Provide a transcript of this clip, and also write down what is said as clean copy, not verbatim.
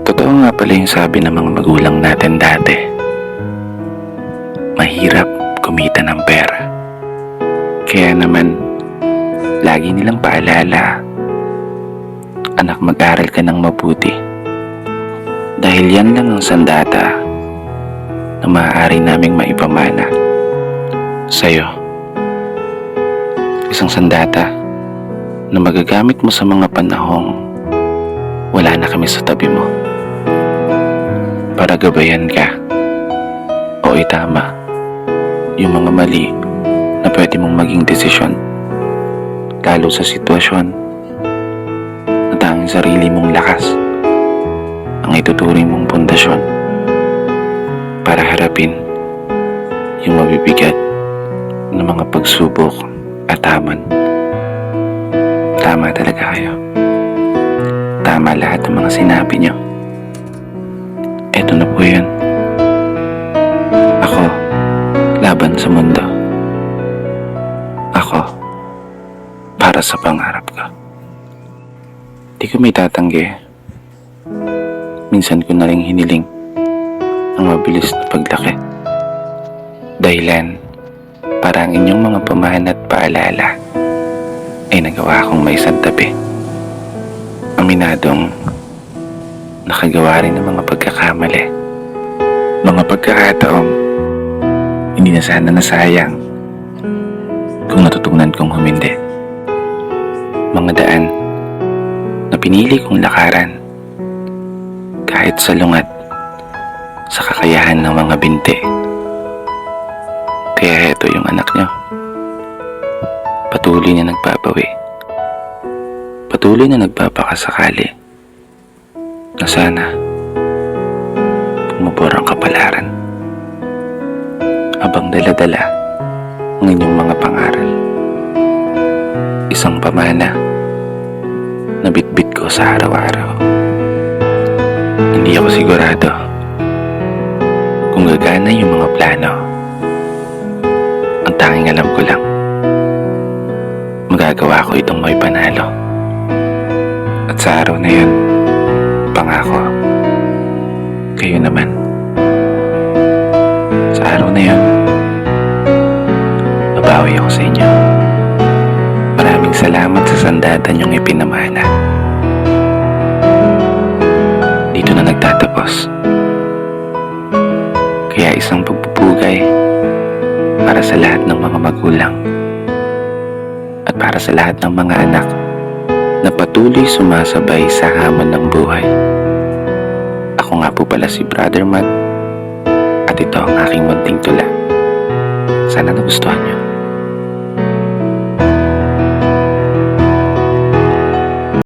Totoo nga pala yung sabi ng mga magulang natin dati. Mahirap kumita ng pera. Kaya naman, lagi nilang paalala, anak, mag-aral ka ng mabuti. Dahil yan lang ang sandata na maaari naming maipamana sa'yo. Isang sandata na magagamit mo sa mga panahong wala na kami sa tabi mo. Para gabayan ka o itama yung mga mali na pwede mong maging desisyon, lalo sa sitwasyon na tanging sarili mong lakas ang ituturing mong pundasyon para harapin yung mabibigat ng mga pagsubok at hamon. Tama talaga kayo. Tama lahat ng mga sinabi niyo. Eto na po yun. Ako, laban sa mundo. Ako, para sa pangarap ko. Di ko may tatanggi. Minsan ko na rin hiniling ang mabilis na paglaki. Dahilan para ang inyong mga pamahan at paalala ay nagawa akong may santabi. Aminadong nakagawa rin ng mga pagkakamali. Mga pagkakataong hindi na sana nasayang kung natutunan kong humindi. Mga daan na pinili kong lakaran kahit salungat sa kakayahan ng mga binti. Kaya heto yung anak nyo. Patuloy na nagbabawi. Patuloy na nagpapakasakali na sana pumubor ang kapalaran habang dala-dala ang inyong mga pangaral. Isang pamana na bitbit ko sa araw-araw. Hindi ako sigurado kung gagana yung mga plano. Ang tanging alam ko lang, magagawa ko itong may panalo. At sa araw na yun, pangako, kayo naman. Sa araw na yun, babawi ako sa inyo. Maraming salamat sa sandata niyong ipinamana. Dito na nagtatapos. Kaya isang pagpupugay para sa lahat ng mga magulang at para sa lahat ng mga anak na patuloy sumasabay sa hamon ng buhay. Ako nga po pala si Brother Matt at ito ang aking munting tula. Sana nagustuhan niyo.